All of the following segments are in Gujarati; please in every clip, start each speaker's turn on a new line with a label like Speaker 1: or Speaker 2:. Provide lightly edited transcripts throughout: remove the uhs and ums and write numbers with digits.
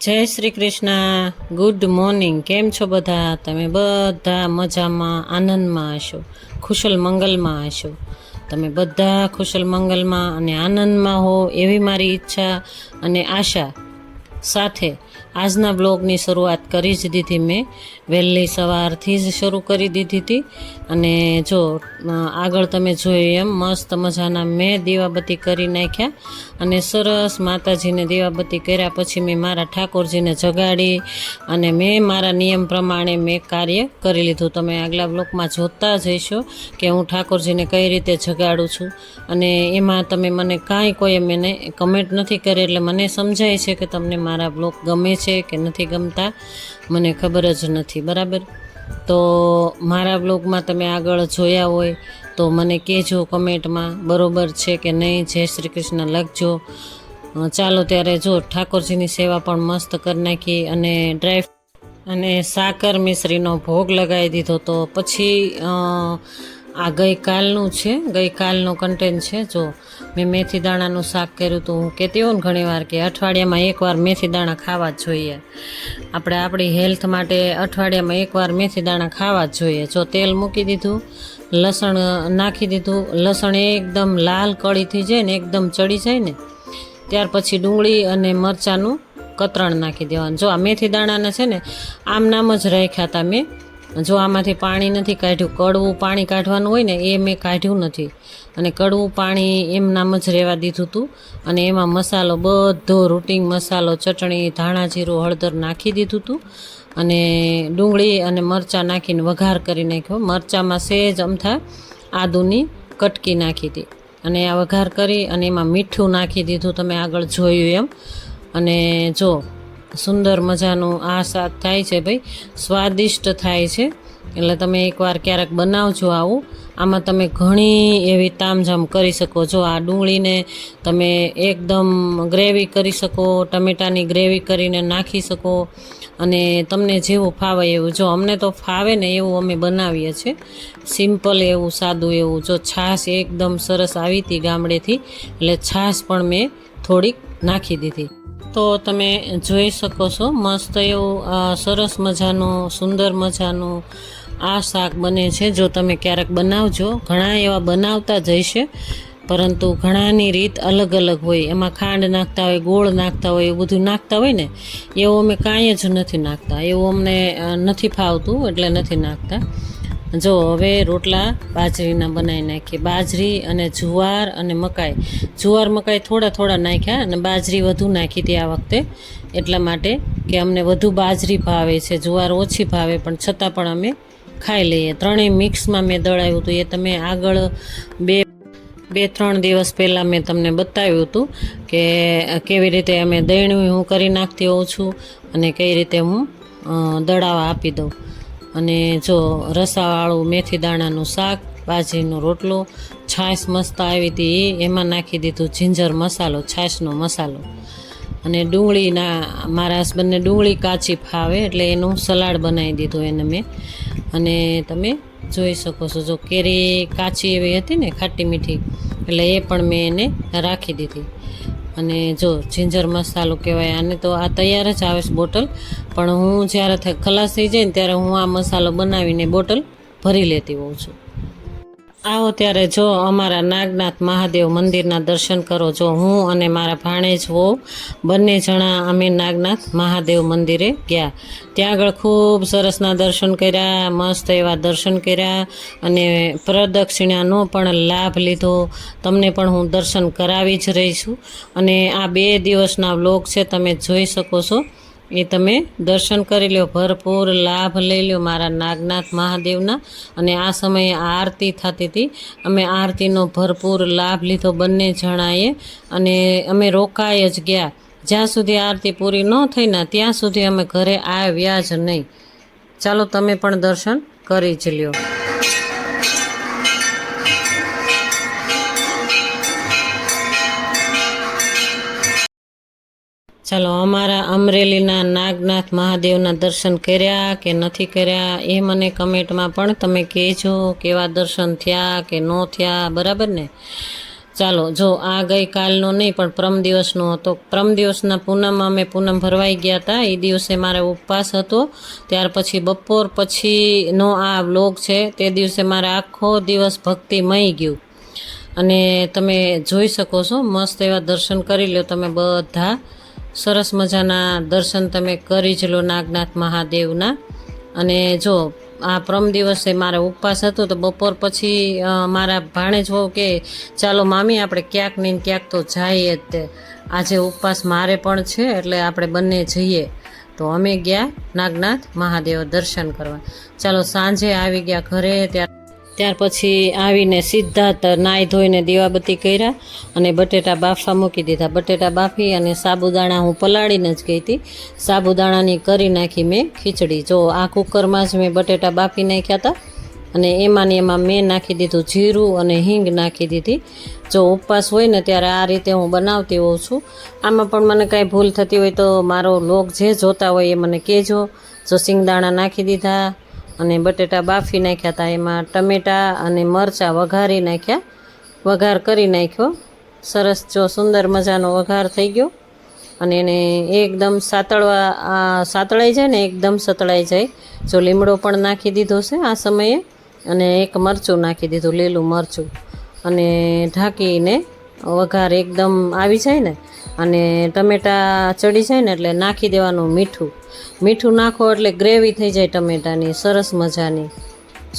Speaker 1: જય શ્રી કૃષ્ણ. Good morning. કેમ છો બધા? તમે બધા મજામાં, આનંદમાં હશો, ખુશલ મંગલમાં હશો. તમે બધા ખુશલ મંગલમાં અને આનંદમાં હો એવી મારી ઈચ્છા અને આશા સાથે આજના બ્લોગની શરૂઆત કરી જ દીધી. મેં વહેલી સવારથી જ શરૂ કરી દીધી હતી. અને જો આગળ તમે જોયું એમ મસ્ત મજાના મેં દીવાબત્તી કરી નાખ્યા અને સરસ માતાજીને દીવાબત્તી કર્યા પછી મેં મારા ઠાકોરજીને જગાડી અને મેં મારા નિયમ પ્રમાણે મેં કાર્ય કરી લીધું. તમે આગલા બ્લોગમાં જોતા જઈશો કે હું ઠાકોરજીને કઈ રીતે જગાડું છું. અને એમાં તમે મને કાંઈ કોઈ મને કમેન્ટ નથી કરી, એટલે મને સમજાય છે કે તમને મારા બ્લોગ ગમે છે કે નથી ગમતા, મને ખબર જ નથી. બરાબર, તો મારા બ્લોગમાં તમે આગળ જોયા હોય તો મને કહેજો કમેન્ટમાં બરોબર છે કે નહીં. જય શ્રી કૃષ્ણ લખજો. ચાલો ત્યારે જો ઠાકોરજીની સેવા પણ મસ્ત કરી નાખી અને અને સાકર મિશ્રીનો ભોગ લગાવી દીધો. તો પછી આ ગઈકાલનું છે, ગઈકાલનું કન્ટેન્ટ છે. જો મેં મેથી દાણાનું શાક કર્યું હતું. હું કહેતી હોઉં ને ઘણીવાર કે અઠવાડિયામાં એકવાર મેથી દાણા ખાવા જ જોઈએ. આપણે આપણી હેલ્થ માટે અઠવાડિયામાં એકવાર મેથી દાણા ખાવા જ જોઈએ. જો તેલ મૂકી દીધું, લસણ નાખી દીધું. લસણ એકદમ લાલ કળી થઈ જાય ને, એકદમ ચડી જાય ને, ત્યાર પછી ડુંગળી અને મરચાંનું કતરણ નાખી દેવાનું. જો આ મેથી દાણાના છે ને આમ નામ જ રાખ્યા હતા મેં. જો આમાંથી પાણી નથી કાઢ્યું, કડવું પાણી કાઢવાનું હોય ને એ મેં કાઢ્યું નથી. અને કડવું પાણી એમ નામ જ રહેવા દીધું હતું. અને એમાં મસાલો બધો રૂટિંગ મસાલો, ચટણી, ધાણા જીરું, હળદર નાખી દીધું હતું. અને ડુંગળી અને મરચાં નાખીને વઘાર કરી નાખ્યો. મરચાંમાં સેજ અમથા આદુની કટકી નાખી હતી અને આ વઘાર કરી અને એમાં મીઠું નાખી દીધું, તમે આગળ જોયું એમ. અને જો સુંદર મજાનું આ શાક થાય છે ભાઈ, સ્વાદિષ્ટ થાય છે. એટલે તમે એકવાર ક્યારેક બનાવજો આવું. આમાં તમે ઘણી એવી તામઝામ કરી શકો. જો આ ડુંગળીને તમે એકદમ ગ્રેવી કરી શકો, ટમેટાની ગ્રેવી કરીને નાખી શકો, અને તમને જેવું ફાવે એવું. જો અમને તો ફાવે ને એવું અમે બનાવીએ છીએ, સિમ્પલ એવું, સાદું એવું. જો છાશ એકદમ સરસ આવી હતી ગામડેથી, એટલે છાશ પણ મેં થોડીક નાખી દીધી. તો તમે જોઈ શકો છો મસ્ત એવું સરસ મજાનું, સુંદર મજાનું આ શાક બને છે. જો તમે ક્યારેક બનાવજો. ઘણા એવા બનાવતા જ હશે, પરંતુ ઘણાની રીત અલગ અલગ હોય. એમાં ખાંડ નાખતા હોય, ગોળ નાખતા હોય, એવું બધું નાખતા હોય ને, એવું અમે કાંઈ જ નથી નાખતા. એવું અમને નથી ફાવતું એટલે નથી નાખતા. જો હવે રોટલા બાજરીના બનાવી નાખીએ. બાજરી અને જુવાર અને મકાઈ. જુવાર મકાઈ થોડા થોડા નાખ્યા અને બાજરી વધુ નાખી હતી આ વખતે, એટલા માટે કે અમને વધુ બાજરી ભાવે છે, જુવાર ઓછી ભાવે, પણ છતાં પણ અમે ખાઈ લઈએ. ત્રણેય મિક્સમાં મેં દળાવ્યું હતું. એ તમે આગળ બે ત્રણ દિવસ પહેલાં મેં તમને બતાવ્યું હતું કે કેવી રીતે અમે દળ્યું હું કરી નાખતી હોઉં છું અને કઈ રીતે હું દળાવા આપી દઉં. અને જો રસાવાળું મેથી દાણાનું શાક, બાજરીનો રોટલો, છાશ મસ્ત આવી હતી, એમાં નાખી દીધું જિંજર મસાલો, છાશનો મસાલો. અને ડુંગળીના, મારા હસબન્ડને ડુંગળી કાચી ફાવે એટલે એનું સલાડ બનાવી દીધું એને મેં. અને તમે જોઈ શકો છો, જો કેરી કાચી એવી હતી ને, ખાટી મીઠી, એટલે એ પણ મેં એને રાખી દીધી. અને જો જિંજર મસાલો કહેવાય આને, તો આ તૈયાર જ આવે છે બોટલ, પણ હું જ્યારે ખલાસ થઈ જાય ને ત્યારે હું આ મસાલો બનાવીને બોટલ ભરી લેતી હોઉં છું. આવો ત્યારે જો અમારા નાગનાથ મહાદેવ મંદિરના દર્શન કરો. જો હું અને મારા ભાણેજ વહુ બંને જણા અમે નાગનાથ મહાદેવ મંદિરે ગયા. ત્યાં આગળ ખૂબ સરસના દર્શન કર્યા, મસ્ત એવા દર્શન કર્યા અને પ્રદક્ષિણાનો પણ લાભ લીધો. તમને પણ હું દર્શન કરાવી જ રહી છું. અને આ 2 દિવસના વ્લોગ છે, તમે જોઈ શકો છો. એ તમે દર્શન કરી લો, ભરપૂર લાભ લઈ લો મારા નાગનાથ મહાદેવના. અને આ સમયે આરતી થતી હતી, અમે આરતીનો ભરપૂર લાભ લીધો બંને જણાએ. અને અમે રોકાઈ જ ગયા. જ્યાં સુધી આરતી પૂરી ન થઈ ને ત્યાં સુધી અમે ઘરે આવ્યા જ નહીં. ચાલો તમે પણ દર્શન કરી જ લ્યો. ચાલો અમારા અમરેલીના નાગનાથ મહાદેવના દર્શન કર્યા કે નથી કર્યા એ મને કમેન્ટમાં પણ તમે કહેજો, કેવા દર્શન થયા કે ન થયા. બરાબર ને? ચાલો જો આ ગઈકાલનો નહીં પણ પરમ દિવસનો હતો. પરમ દિવસના પૂનમમાં મેં પૂનમ ભરવાઈ ગયા હતા. એ દિવસે મારે ઉપવાસ હતો. ત્યાર પછી બપોર પછીનો આ વ્લોગ છે. તે દિવસે મારે આખો દિવસ ભક્તિમય ગયું અને તમે જોઈ શકો છો. મસ્ત એવા દર્શન કરી લો તમે બધા. સરસ મજાના દર્શન તમે કરી જ લો નાગનાથ મહાદેવના. અને જો આ પરમ દિવસે મારે ઉપવાસ હતો તો બપોર પછી મારા ભાણેજ વહુ કે ચાલો મામી આપણે ક્યાંક નહીં ક્યાંક તો જઈએ જ તે. આજે ઉપવાસ મારે પણ છે એટલે આપણે બંને જઈએ. તો અમે ગયા નાગનાથ મહાદેવ દર્શન કરવા. ચાલો સાંજે આવી ગયા ઘરે. ત્યાર પછી આવીને સીધા નાહી ધોઈને દીવાબત્તી કર્યા અને બટેટા બાફવા મૂકી દીધા. બટેટા બાફી અને સાબુદાણા હું પલાળીને જ ગઈ હતી. સાબુદાણાની કરી નાખી મેં ખીચડી. જો આ કુકરમાં જ મેં બટેટા બાફી નાખ્યા હતા અને એમાં મેં નાખી દીધું જીરું અને હિંગ નાખી દીધી. જો ઉપવાસ હોય ને ત્યારે આ રીતે હું બનાવતી હોઉં છું. આમાં પણ મને કાંઈ ભૂલ થતી હોય તો મારો વ્લોગ જે જોતા હોય એ મને કહેજો. જો સિંગદાણા નાખી દીધા અને બટેટા બાફી નાખ્યા હતા. એમાં ટમેટાં અને મરચાં વઘારી નાખ્યા. વઘાર કરી નાખ્યો સરસ. જો સુંદર મજાનો વઘાર થઈ ગયો અને એને એકદમ સાતળાઈ જાય ને, એકદમ સતળાઈ જાય. જો લીમડો પણ નાખી દીધો છે આ સમયે અને એક મરચું નાખી દીધું, લીલું મરચું, અને ઢાંકીને વઘાર એકદમ આવી જાય ને અને ટમેટાં ચડી જાય ને એટલે નાખી દેવાનું મીઠું. મીઠું નાખો એટલે ગ્રેવી થઈ જાય ટમેટાની સરસ મજાની,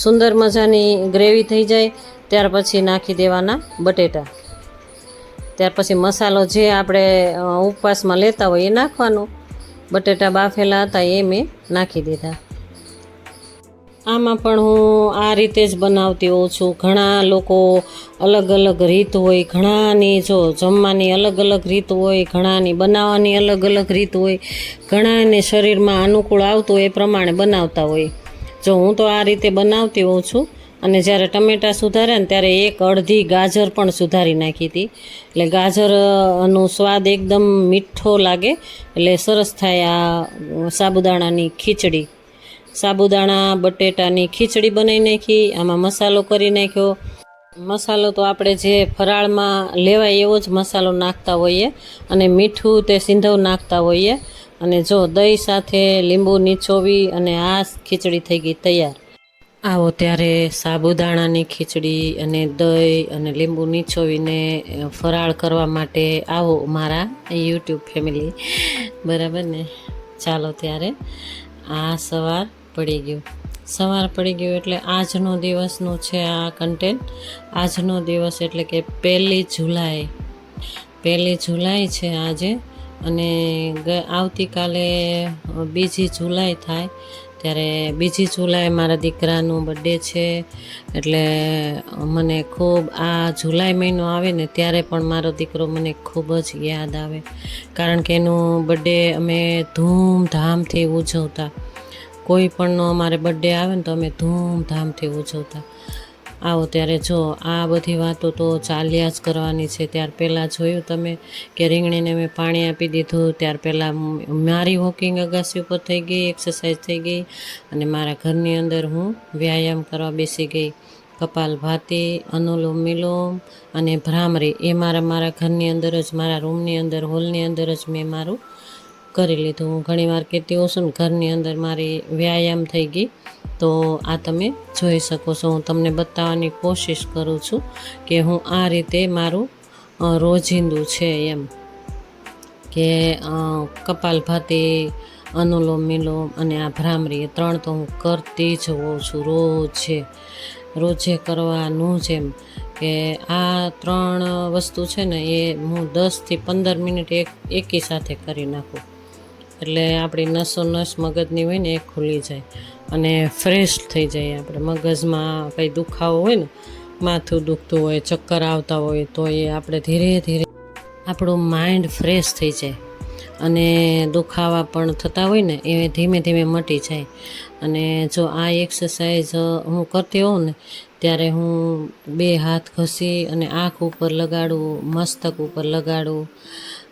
Speaker 1: સુંદર મજાની ગ્રેવી થઈ જાય. ત્યાર પછી નાખી દેવાના બટેટા. ત્યાર પછી મસાલો જે આપણે ઉપવાસમાં લેતા હોય એ નાખવાનો. બટેટા બાફેલા હતા એ મેં નાખી દીધા. આમાં પણ હું આ રીતે જ બનાવતી હોઉં છું. ઘણા લોકો અલગ અલગ રીત હોય, ઘણાની જો જમવાની અલગ અલગ રીત હોય, ઘણાની બનાવવાની અલગ અલગ રીત હોય, ઘણાને શરીરમાં અનુકૂળ આવતું હોય એ પ્રમાણે બનાવતા હોય. જો હું તો આ રીતે બનાવતી હોઉં છું. અને જ્યારે ટમેટાં સુધાર્યા ને ત્યારે એક અડધી ગાજર પણ સુધારી નાખી હતી. એટલે ગાજરનો સ્વાદ એકદમ મીઠો લાગે એટલે સરસ થાય આ સાબુદાણાની ખીચડી. સાબુદાણા બટેટાની ખીચડી બનાવી નાખી. આમાં મસાલો કરી નાખ્યો. મસાલો તો આપણે જે ફરાળમાં લેવાય એવો જ મસાલો નાખતા હોઈએ અને મીઠું તે સિંધવ નાખતા હોઈએ. અને જો દહીં સાથે લીંબુ નીચોવી અને આ ખીચડી થઈ ગઈ તૈયાર. આવો ત્યારે સાબુદાણાની ખીચડી અને દહીં અને લીંબુ નીચોવીને ફરાળ કરવા માટે આવો મારા યુટ્યુબ ફેમિલી, બરાબર ને. ચાલો ત્યારે આ સવાર પડી ગયું એટલે આજનો દિવસનું છે આ કન્ટેન્ટ. આજનો દિવસ એટલે કે 1 જુલાઈ. 1 જુલાઈ છે આજે અને આવતીકાલે 2 જુલાઈ થાય. ત્યારે 2 જુલાઈ મારા દીકરાનું બર્થડે છે. એટલે મને ખૂબ આ જુલાઈ મહિનો આવે ને ત્યારે પણ મારો દીકરો મને ખૂબ જ યાદ આવે. કારણ કે એનું બર્થડે અમે ધૂમધામથી ઉજવતા. કોઈ પણનો અમારે બર્થડે આવે ને તો અમે ધૂમધામથી ઉજવતા. આવો ત્યારે જો આ બધી વાતો તો ચાલ્યા જ કરવાની છે. ત્યાર પહેલાં જોયું તમે કે રીંગણીને મેં પાણી આપી દીધું. ત્યાર પહેલાં મારી વોકિંગ અગાસી ઉપર થઈ ગઈ, એક્સરસાઇઝ થઈ ગઈ અને મારા ઘરની અંદર હું વ્યાયામ કરવા બેસી ગઈ. કપાલભાતી, અનુલોમ વિલોમ અને ભ્રામરી એ મારા ઘરની અંદર જ, મારા રૂમની અંદર, હોલની અંદર જ મેં મારું કરી લીધું. હું ઘણીવાર કહેતી હોઉં છું ને ઘરની અંદર મારી વ્યાયામ થઈ ગઈ. તો આ તમે જોઈ શકો છો. હું તમને બતાવવાની કોશિશ કરું છું કે હું આ રીતે મારું રોજિંદુ છે એમ કે કપાલભાતી, અનુલોમ વિલોમ અને આ ભ્રામરી 3 તો હું કરતી જ હોઉં છું રોજે કરવાનું જ. એમ કે આ 3 વસ્તુ છે ને એ હું 10 થી 15 મિનિટ એકી સાથે કરી નાખું. એટલે આપણી નસ મગજની હોય ને એ ખુલી જાય અને ફ્રેશ થઈ જાય. આપણે મગજમાં કંઈ દુખાવો હોય ને, માથું દુખતું હોય, ચક્કર આવતા હોય તો એ આપણે ધીરે ધીરે આપણું માઇન્ડ ફ્રેશ થઈ જાય અને દુખાવા પણ થતા હોય ને એ ધીમે ધીમે મટી જાય. અને જો આ એક્સરસાઇઝ હું કરતી હોઉં ને ત્યારે હું 2 હાથ ઘસી અને આંખ ઉપર લગાડું, મસ્તક ઉપર લગાડું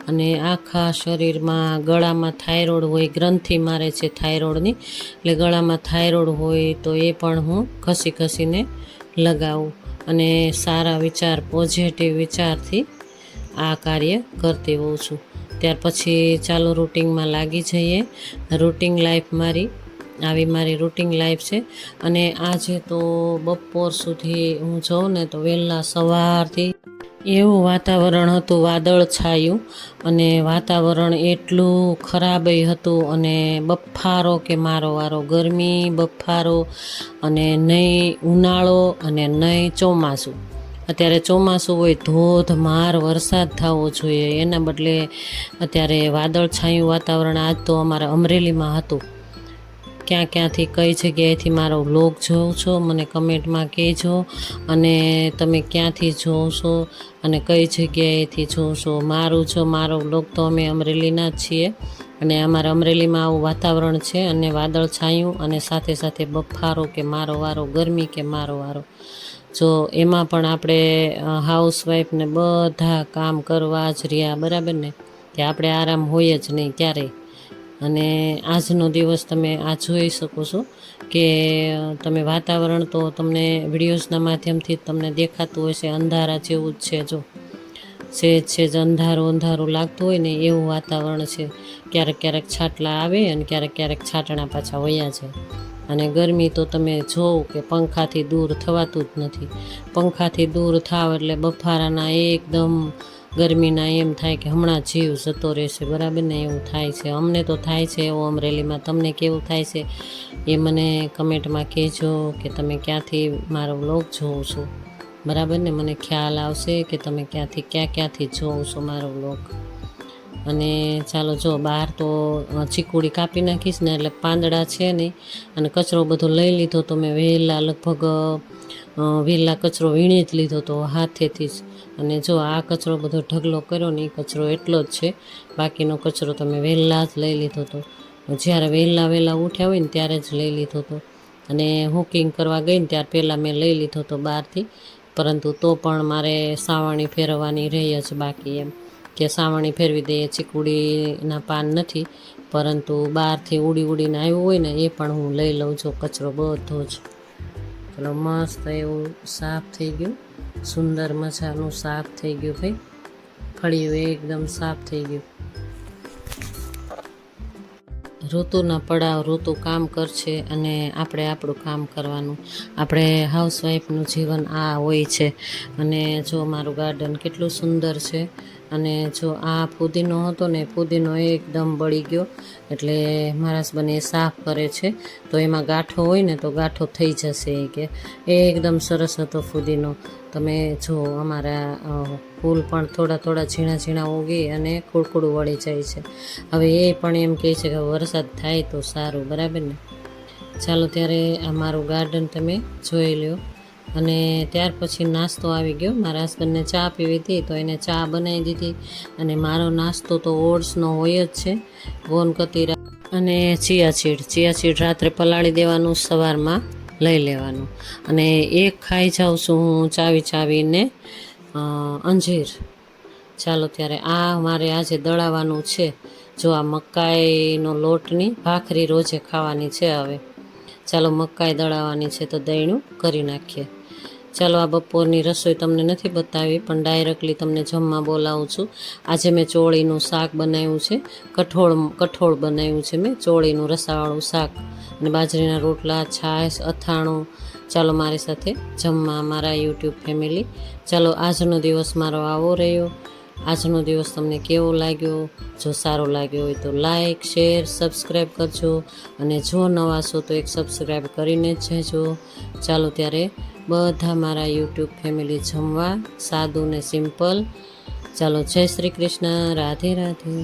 Speaker 1: અને આખા શરીરમાં, ગળામાં થાઇરોઇડ હોય, ગ્રંથિ મારે છે થાઇરોઇડની, એટલે ગળામાં થાઇરોઇડ હોય તો એ પણ હું ઘસીને લગાવું. અને સારા વિચાર પોઝિટિવ વિચારથી આ કાર્ય કરતી હોઉં છું. ત્યાર પછી ચાલો રૂટિનમાં લાગી જઈએ. રૂટિન લાઈફ આવી મારી રૂટિન લાઈફ છે. અને આજે તો બપોર સુધી હું જોઉં ને તો વહેલા સવારથી એવું વાતાવરણ હતું, વાદળ છાયું, અને વાતાવરણ એટલું ખરાબય હતું, અને બફારો કે મારો વારો, ગરમી, બફારો, અને નહીં ઉનાળો અને નહીં ચોમાસું. અત્યારે ચોમાસું હોય, ધોધમાર વરસાદ થવો જોઈએ, એના બદલે અત્યારે વાદળ છાયું વાતાવરણ આજ તો અમારા અમરેલીમાં હતું. ક્યાંથી કઈ જગ્યાએથી મારો વ્લોગ જોવો છો મને કમેન્ટમાં કહેજો, અને તમે ક્યાંથી જોવો છો અને કઈ જગ્યાએથી જોવો છો. મારો વ્લોગ તો અમે અમરેલીના જ છીએ, અને અમારા અમરેલીમાં આવું વાતાવરણ છે, અને વાદળ છાયું, અને સાથે સાથે બફારો કે મારો વારો, ગરમી કે મારો વારો. જો એમાં પણ આપણે હાઉસવાઈફને બધા કામ કરવા જ રહ્યા, બરાબર ને, કે આપણે આરામ હોય જ નહીં ક્યારેય. અને આજનો દિવસ તમે આ જોઈ શકો છો કે તમે વાતાવરણ તો તમને વિડીયોઝના માધ્યમથી તમને દેખાતું હોય છે, અંધારા જેવું જ છે. જો સેજ અંધારું લાગતું હોય ને એવું વાતાવરણ છે. ક્યારેક છાંટલા આવે અને ક્યારેક છાંટણા પાછા વયા જાય. અને ગરમી તો તમે જોવો કે પંખાથી દૂર થવાતું જ નથી. પંખાથી દૂર થાવ એટલે બફારાના એકદમ ગરમીના એમ થાય કે હમણાં જીવ જતો રહેશે, બરાબર ને, એવું થાય છે. અમને તો થાય છે એવું અમરેલીમાં. તમને કેવું થાય છે એ મને કમેન્ટમાં કહેજો કે તમે ક્યાંથી મારો વ્લોગ જોવો છો, બરાબર ને. મને ખ્યાલ આવશે કે તમે ક્યાંથી જોવો છો મારો વ્લોગ. અને ચાલો જો બહાર તો ચીકુડી કાપી નાખીશ ને એટલે પાંદડા છે નહીં, અને કચરો બધો લઈ લીધો તો મેં વહેલા કચરો વીણી જ લીધો તો હાથેથી જ. અને જો આ કચરો બધો ઢગલો કર્યો ને એ કચરો એટલો જ છે, બાકીનો કચરો તો મેં વહેલા જ લઈ લીધો હતો. જ્યારે વહેલા ઉઠ્યા હોય ને ત્યારે જ લઈ લીધો હતો. અને હુકિંગ કરવા ગઈ ને ત્યાર પહેલાં મેં લઈ લીધો હતો બહારથી, પરંતુ તો પણ મારે સાવરણી ફેરવવાની રહી જ બાકી, એમ કે સાવરણી ફેરવી દઈએ. ચીકુડીના પાન નથી, પરંતુ બહારથી ઉડીને આવ્યું હોય ને એ પણ હું લઈ લઉં છું, કચરો બધો જ. ચલો મસ્ત એવું સાફ થઈ ગયું, સુંદર મજાનું સાફ થઈ ગયું ભાઈ, ફળિયું એકદમ સાફ થઈ ગયું. ઋતુના પડાવ ઋતુ કામ કરશે, અને આપણે આપણું કામ કરવાનું. આપણે હાઉસવાઈફનું જીવન આ હોય છે. અને જો મારું ગાર્ડન કેટલું સુંદર છે. અને જો આ ફુદીનો હતો ને, ફુદીનો એકદમ બળી ગયો, એટલે મારા હસબન્ડ એ સાફ કરે છે, તો એમાં ગાંઠો હોય ને તો ગાંઠો થઈ જશે કે એકદમ સરસ હતો ફુદીનો. તમે જો અમારા ફૂલ પણ થોડા ઝીણા ઉગી અને કુડકુડું વળી જાય છે. હવે એ પણ એમ કહે છે કે વરસાદ થાય તો સારું, બરાબર ને. ચાલો ત્યારે આ મારું ગાર્ડન તમે જોઈ લો. અને ત્યાર પછી નાસ્તો આવી ગયો. મારા હસબન્ડને ચા પીવી હતી તો એને ચા બનાવી દીધી. અને મારો નાસ્તો તો ઓટ્સનો હોય જ છે, ગોન કતીરા અને ચિયા સીડ રાત્રે પલાળી દેવાનું, સવારમાં લઈ લેવાનું. અને એક ખાઈ જાઉં છું હું ચાવીને અંજીર. ચાલો ત્યારે આ મારે આજે દળાવવાનું છે. જો આ મકાઈનો લોટની ભાખરી રોજે ખાવાની છે. હવે ચાલો મકાઈ દળાવવાની છે તો દળનું કરી નાખીએ. ચાલો આ બપોરની રસોઈ તમને નથી બતાવી, પણ ડાયરેક્ટલી તમને જમવા બોલાવું છું. આજે મેં ચોળીનું શાક બનાવ્યું છે, કઠોળ બનાવ્યું છે મેં, ચોળીનું રસાવાળું શાક, અને બાજરીના રોટલા, છાશ, અથાણું. ચાલો મારી સાથે જમવા મારા યુટ્યુબ ફેમિલી. ચાલો આજનો દિવસ મારો આવો રહ્યો. આજનો દિવસ તમને કેવો લાગ્યો? જો સારો લાગ્યો હોય તો લાઈક, શેર, સબસ્ક્રાઈબ કરજો. અને જો નવા છો તો એક સબસ્ક્રાઈબ કરીને જ જજો. ચાલો ત્યારે બધા મારા યુટ્યુબ ફેમિલી જમવા, સાદું ને સિમ્પલ. ચાલો જય શ્રી કૃષ્ણ, રાધે રાધે.